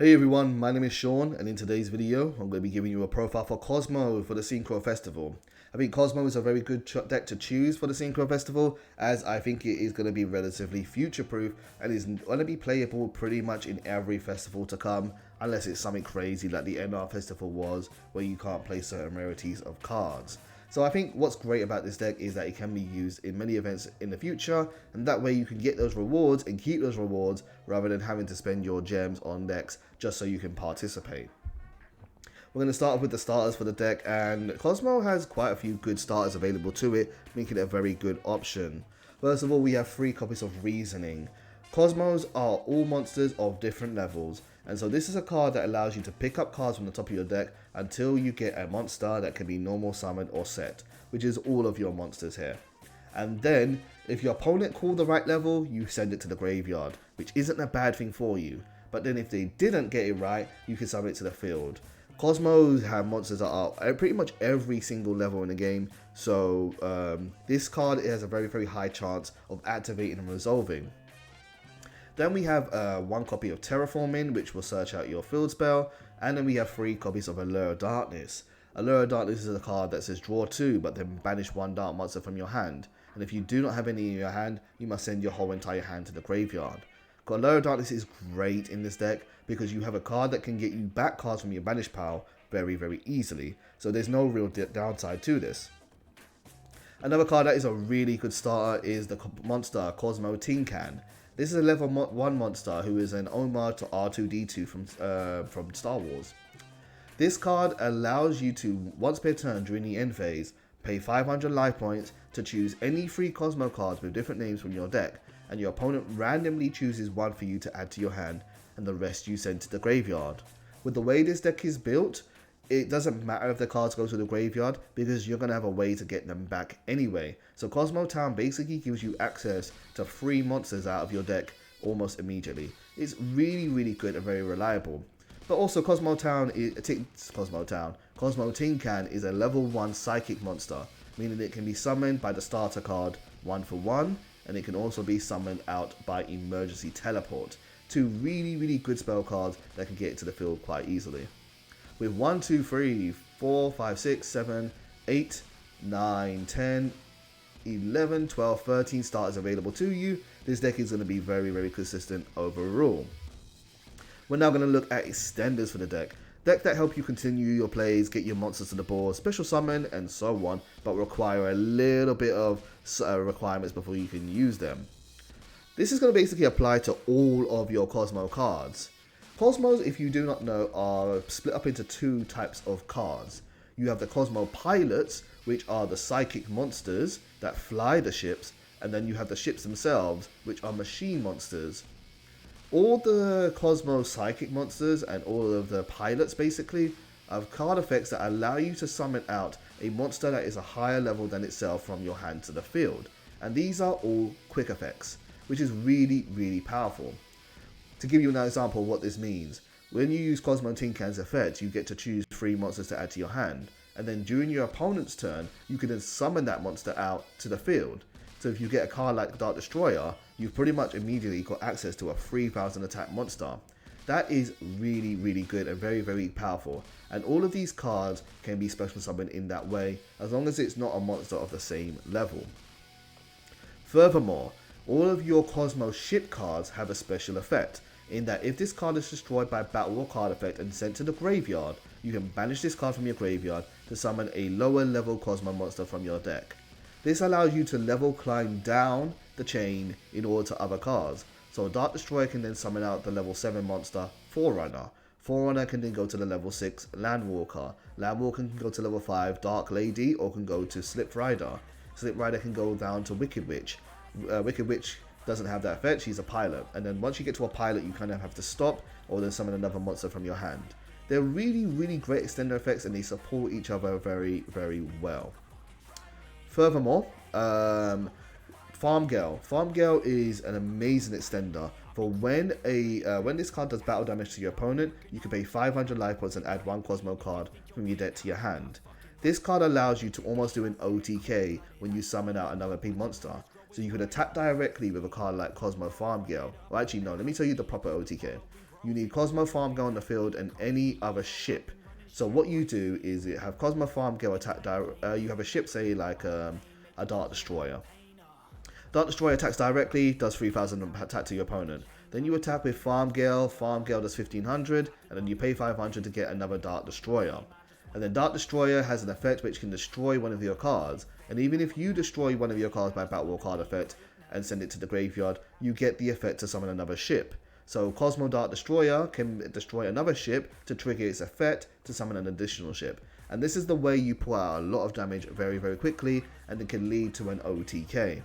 Hey everyone, my name is Sean, and in today's video, I'm going to be giving you a profile for Kozmo for the Synchro Festival. I think Kozmo is a very good deck to choose for the Synchro Festival, as I think it is going to be relatively future-proof and is going to be playable pretty much in every festival to come, unless it's something crazy like the NR Festival was, where you can't play certain rarities of cards. So I think what's great about this deck is that it can be used in many events in the future, and that way you can get those rewards and keep those rewards rather than having to spend your gems on decks just so you can participate. We're going to start off with the starters for the deck, and Kozmo has quite a few good starters available to it, making it a very good option. First of all, we have 3 copies of Reasoning. Kozmos are all monsters of different levels, and so this is a card that allows you to pick up cards from the top of your deck until you get a monster that can be normal, summoned, or set, which is all of your monsters here. And then, if your opponent called the right level, you send it to the graveyard, which isn't a bad thing for you. But then if they didn't get it right, you can summon it to the field. Kozmos have monsters that are at pretty much every single level in the game, so this card has a very high chance of activating and resolving. Then we have 1 copy of Terraforming, which will search out your field spell, and then we have 3 copies of Allure of Darkness. Allure of Darkness is a card that says draw 2, but then banish 1 dark monster from your hand. And if you do not have any in your hand, you must send your whole entire hand to the graveyard. Allure of Darkness is great in this deck because you have a card that can get you back cards from your Banish Pile very easily, so there's no real downside to this. Another card that is a really good starter is the monster Kozmo Tin Can. This is a level 1 monster who is an homage to R2-D2 from Star Wars. This card allows you to, once per turn during the end phase, pay 500 life points to choose any 3 Kozmo cards with different names from your deck, and your opponent randomly chooses 1 for you to add to your hand, and the rest you send to the graveyard. With the way this deck is built, it doesn't matter if the cards go to the graveyard because you're going to have a way to get them back anyway. So Kozmo Town basically gives you access to 3 monsters out of your deck almost immediately. It's really good and very reliable. But also Kozmo Tin Can is a level 1 psychic monster, meaning it can be summoned by the starter card 1 for 1, and it can also be summoned out by emergency teleport. 2 really good spell cards that can get to the field quite easily. With 1, 2, 3, 4, 5, 6, 7, 8, 9, 10, 11, 12, 13 starters available to you, this deck is going to be very consistent overall. We're now going to look at extenders for the deck. Decks that help you continue your plays, get your monsters to the board, special summon, and so on, but require a little bit of requirements before you can use them. This is going to basically apply to all of your Kozmo cards. Kozmos, if you do not know, are split up into 2 types of cards. You have the Kozmo Pilots, which are the psychic monsters that fly the ships, and then you have the ships themselves, which are machine monsters. All the Kozmo psychic monsters and all of the pilots basically have card effects that allow you to summon out a monster that is a higher level than itself from your hand to the field. And these are all quick effects, which is really powerful. To give you an example of what this means, when you use Kozmo Tin Can's effect, you get to choose 3 monsters to add to your hand, and then during your opponent's turn, you can then summon that monster out to the field. So if you get a card like Dark Destroyer, you've pretty much immediately got access to a 3000 attack monster. That is really good and very powerful, and all of these cards can be special summoned in that way, as long as it's not a monster of the same level. Furthermore, all of your Kozmo ship cards have a special effect, in that if this card is destroyed by battle or card effect and sent to the graveyard, you can banish this card from your graveyard to summon a lower level Kozmo monster from your deck. This allows you to level climb down the chain in order to other cards. So Dark Destroyer can then summon out the level 7 monster Forerunner. Forerunner can then go to the level 6 Landwalker. Landwalker can go to level 5 Dark Lady, or can go to Slip Rider. Slip Rider can go down to Wicked Witch. Wicked Witch doesn't have that effect, she's a pilot, and then once you get to a pilot you kind of have to stop or then summon another monster from your hand. They're really great extender effects, and they support each other very well. Furthermore, Farm Girl. Farm Girl is an amazing extender for when this card does battle damage to your opponent, you can pay 500 life points and add 1 Kozmo card from your deck to your hand. This card allows you to almost do an OTK when you summon out another big monster. So you can attack directly with a card like Kozmo Farm Girl. Well, actually no, let me tell you the proper OTK. you need Kozmo, Farm Girl on the field, and any other ship. So what you do is you have Kozmo, Farm Girl attack. You have a ship, say like a Dart Destroyer. Dart Destroyer attacks directly, does 3,000 attack to your opponent. Then you attack with Farm Girl does 1,500, and then you pay 500 to get another Dart Destroyer. And then Dart Destroyer has an effect which can destroy one of your cards, and even if you destroy one of your cards by Battle War card effect and send it to the graveyard, you get the effect to summon another ship. So Kozmo Dart Destroyer can destroy another ship to trigger its effect to summon an additional ship. And this is the way you pull out a lot of damage very, very quickly, and it can lead to an OTK.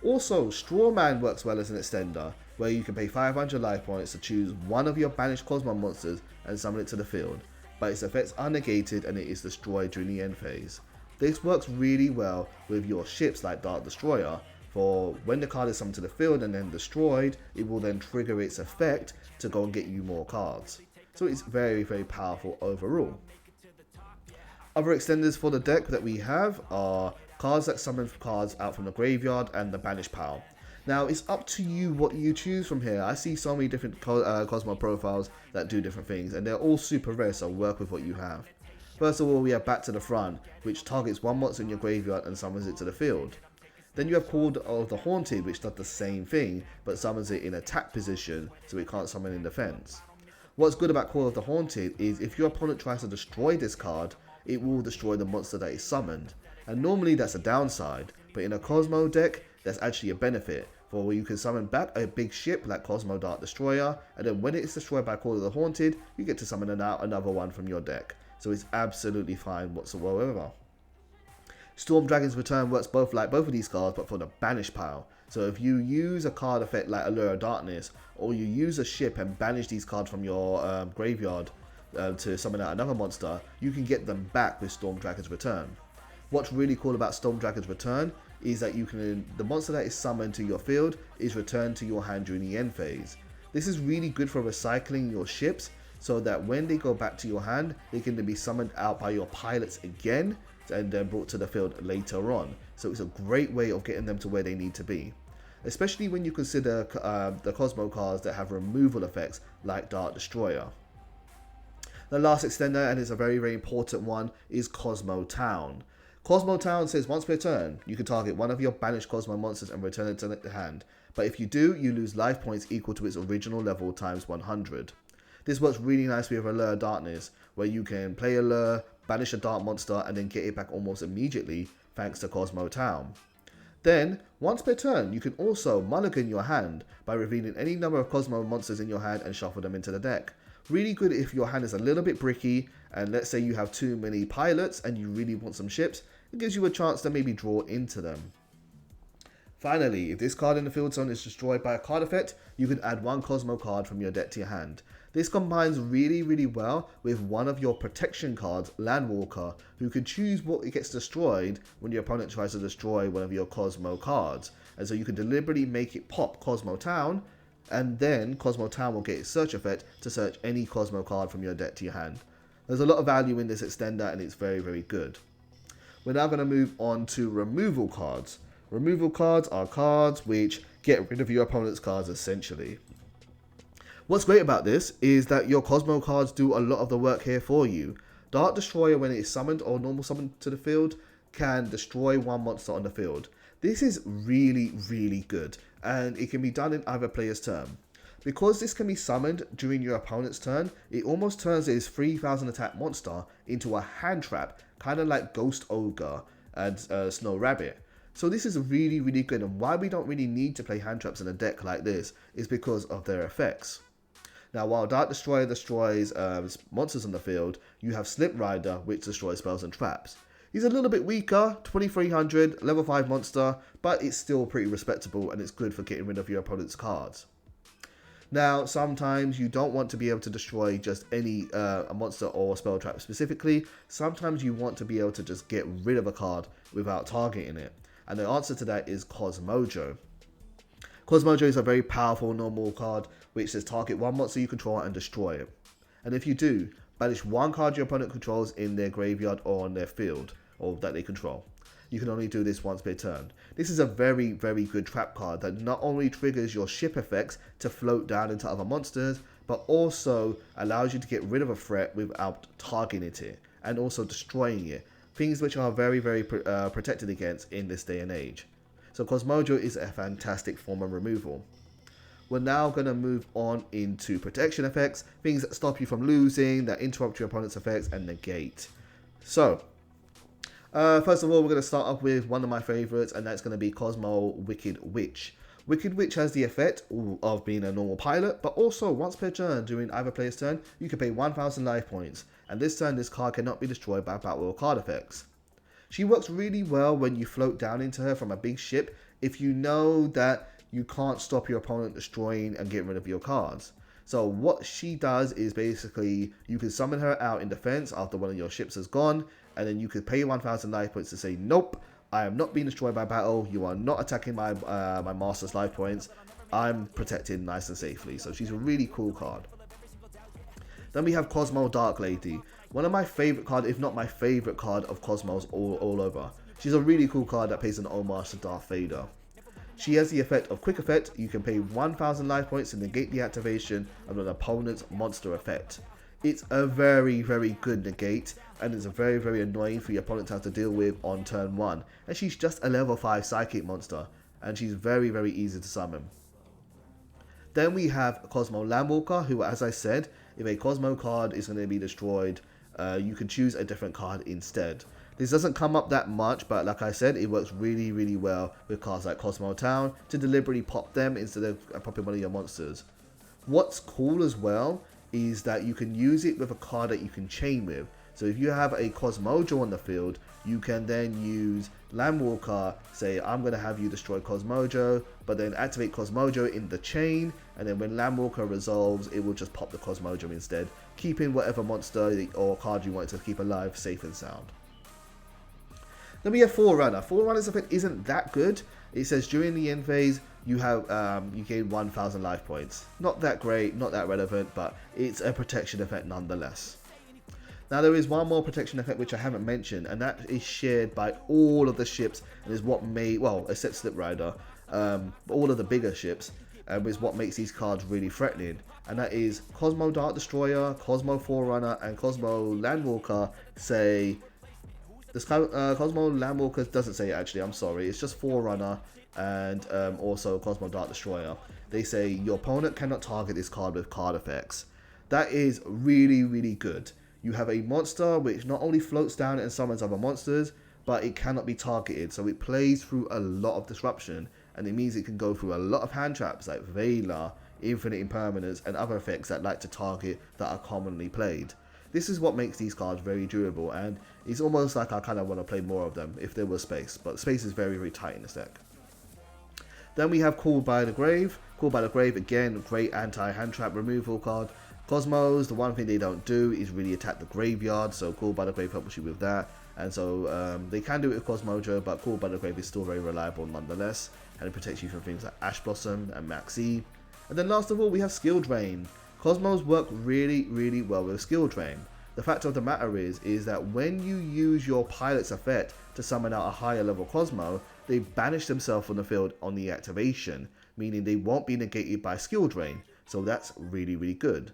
Also, Strawman works well as an extender, where you can pay 500 life points to choose one of your banished Kozmo monsters and summon it to the field, but its effects are negated and it is destroyed during the end phase. This works really well with your ships like Dart Destroyer, for when the card is summoned to the field and then destroyed, it will then trigger its effect to go and get you more cards. So it's very, very powerful overall. Other extenders for the deck that we have are cards that summon cards out from the graveyard and the Banish Pile. Now it's up to you what you choose from here. I see so many different Kozmo profiles that do different things, and they're all super rare, so work with what you have. First of all, we have Back to the Front, which targets one monster in your graveyard and summons it to the field. Then you have Call of the Haunted, which does the same thing, but summons it in attack position, so it can't summon in defense. What's good about Call of the Haunted is if your opponent tries to destroy this card, it will destroy the monster that is summoned. And normally that's a downside, but in a Kozmo deck, that's actually a benefit, for where you can summon back a big ship like Kozmo Dart Destroyer, and then when it is destroyed by Call of the Haunted, you get to summon out another one from your deck. So it's absolutely fine whatsoever. Storm Dragon's Return works both of these cards, but for the Banish Pile. So if you use a card effect like Allure of Darkness, or you use a ship and banish these cards from your graveyard to summon out another monster, you can get them back with Storm Dragon's Return. What's really cool about Storm Dragon's Return is that the monster that is summoned to your field is returned to your hand during the end phase. This is really good for recycling your ships, so that when they go back to your hand, they can then be summoned out by your pilots again and then brought to the field later on. So it's a great way of getting them to where they need to be, especially when you consider the Kozmo cards that have removal effects like Dart Destroyer. The last extender, and it's a very, very important one, is Kozmo Town. Kozmo Town says once per turn, you can target one of your banished Kozmo monsters and return it to the hand. But if you do, you lose life points equal to its original level times 100. This works really nicely with Allure Darkness, where you can play Allure, banish a Dark monster, and then get it back almost immediately thanks to Kozmo Town. Then, once per turn, you can also mulligan your hand by revealing any number of Kozmo monsters in your hand and shuffle them into the deck. Really good if your hand is a little bit bricky, and let's say you have too many pilots and you really want some ships, it gives you a chance to maybe draw into them. Finally, if this card in the field zone is destroyed by a card effect, you can add one Kozmo card from your deck to your hand. This combines really, really well with one of your protection cards, Landwalker, who can choose what gets destroyed when your opponent tries to destroy one of your Kozmo cards. And so you can deliberately make it pop Kozmo Town, and then Kozmo Town will get its search effect to search any Kozmo card from your deck to your hand. There's a lot of value in this extender, and it's very, very good. We're now going to move on to removal cards. Removal cards are cards which get rid of your opponent's cards essentially. What's great about this is that your Kozmo cards do a lot of the work here for you. Dart Destroyer, when it is summoned or normal summoned to the field, can destroy one monster on the field. This is really, really good, and it can be done in either player's turn. Because this can be summoned during your opponent's turn, it almost turns this 3000 attack monster into a hand trap, kind of like Ghost Ogre and Snow Rabbit. So this is really, really good, and why we don't really need to play hand traps in a deck like this is because of their effects. Now, while Dart Destroyer destroys monsters on the field, you have Slip Rider, which destroys spells and traps. He's a little bit weaker, 2300, level 5 monster, but it's still pretty respectable, and it's good for getting rid of your opponent's cards. Now, sometimes you don't want to be able to destroy just any a monster or spell trap specifically. Sometimes you want to be able to just get rid of a card without targeting it. And the answer to that is Kozmojo. Kozmojo is a very powerful normal card which says target one monster you control and destroy it. And if you do, banish one card your opponent controls in their graveyard or on their field, or that they control. You can only do this once per turn. This is a very, very good trap card that not only triggers your ship effects to float down into other monsters, but also allows you to get rid of a threat without targeting it and also destroying it. Things which are very, very protected against in this day and age. So Kozmojo is a fantastic form of removal. We're now going to move on into protection effects, things that stop you from losing, that interrupt your opponent's effects, and negate. So, first of all, we're going to start off with one of my favorites, and that's going to be Kozmo Wicked Witch. Wicked Witch has the effect of being a normal pilot, but also once per turn during either player's turn, you can pay 1000 life points, and this turn this card cannot be destroyed by battle or card effects. She works really well when you float down into her from a big ship if you know that you can't stop your opponent destroying and getting rid of your cards. So what she does is basically you can summon her out in defense after one of your ships has gone, and then you could pay 1000 life points to say, nope, I am not being destroyed by battle, you are not attacking my my master's life points, I'm protected nice and safely. So she's a really cool card. Then we have Kozmo Dark Lady, one of my favorite cards, if not my favorite card of Kozmo's all over. She's a really cool card that pays an homage to Darth Vader. She has the effect of Quick Effect. You can pay 1000 life points to negate the activation of an opponent's monster effect. It's a very, very good negate, and it's a very, very annoying for your opponent to have to deal with on turn 1. And she's just a level 5 psychic monster, and she's very, very easy to summon. Then we have Kozmo Landwalker, who, as I said, if a Kozmo card is going to be destroyed, you can choose a different card instead. This doesn't come up that much, but like I said, it works really, really well with cards like Kozmo Town to deliberately pop them instead of popping one of your monsters. What's cool as well is that you can use it with a card that you can chain with. So if you have a Kozmojo on the field, you can then use Landwalker, say I'm going to have you destroy Kozmojo, but then activate Kozmojo in the chain, and then when Landwalker resolves, it will just pop the Kozmojo instead, keeping whatever monster or card you want to keep alive safe and sound. Then we have Forerunner. Forerunner's effect isn't that good. It says during the end phase, you have you gain 1000 life points. Not that great, not that relevant, but it's a protection effect nonetheless. Now there is one more protection effect which I haven't mentioned, and that is shared by all of the ships, and is what made, well, except Slip Rider, all of the bigger ships, is what makes these cards really threatening. And that is Kozmo Dark Destroyer, Kozmo Forerunner, and Kozmo Landwalker say. This Kozmo Landwalker doesn't say it actually, I'm sorry, it's just Forerunner and also Kozmo Dark Destroyer. They say your opponent cannot target this card with card effects. That is really, really good. You have a monster which not only floats down and summons other monsters, but it cannot be targeted, so it plays through a lot of disruption, and it means it can go through a lot of hand traps like Veiler, Infinite Impermanence, and other effects that like to target that are commonly played. This is what makes these cards very durable, and it's almost like I kind of want to play more of them if there was space, but space is very, very tight in this deck. Then we have Called by the Grave. Called by the Grave, again, great anti-hand trap removal card. Cosmos, the one thing they don't do is really attack the graveyard, so Called by the Grave helps you with that. And so they can do it with Cosmojo, but Called by the Grave is still very reliable nonetheless, and it protects you from things like Ash Blossom and Maxi. And then last of all, we have Skill Drain. Cosmos work really, really well with Skill Drain. The fact of the matter is that when you use your pilot's effect to summon out a higher level Cosmo, they banish themselves from the field on the activation, meaning they won't be negated by Skill Drain, so that's really, really good.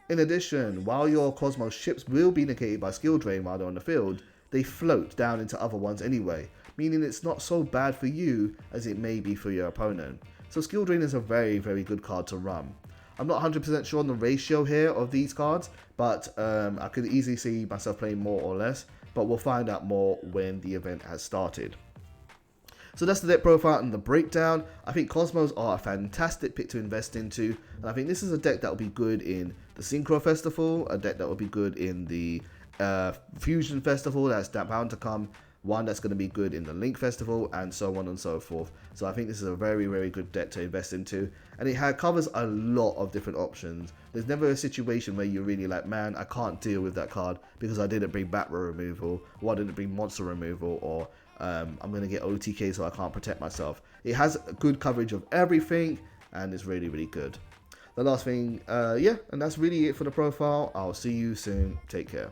In addition, while your Cosmos ships will be negated by Skill Drain while they're on the field, they float down into other ones anyway, meaning it's not so bad for you as it may be for your opponent. So Skill Drain is a very, very good card to run. I'm not 100% sure on the ratio here of these cards, but I could easily see myself playing more or less, but we'll find out more when the event has started. So that's the deck profile and the breakdown. I think Cosmos are a fantastic pick to invest into, and I think this is a deck that will be good in the Synchro Festival, a deck that will be good in the Fusion Festival that's bound to come, one that's going to be good in the Link Festival, and so on and so forth. So I think this is a very, very good deck to invest into, and it covers a lot of different options. There's never a situation where you're really like, man, I can't deal with that card because I didn't bring Battle removal, or I didn't bring Monster removal, or I'm going to get OTK so I can't protect myself. It has good coverage of everything, and it's really, really good. The last thing, yeah, and that's really it for the profile. I'll see you soon. Take care.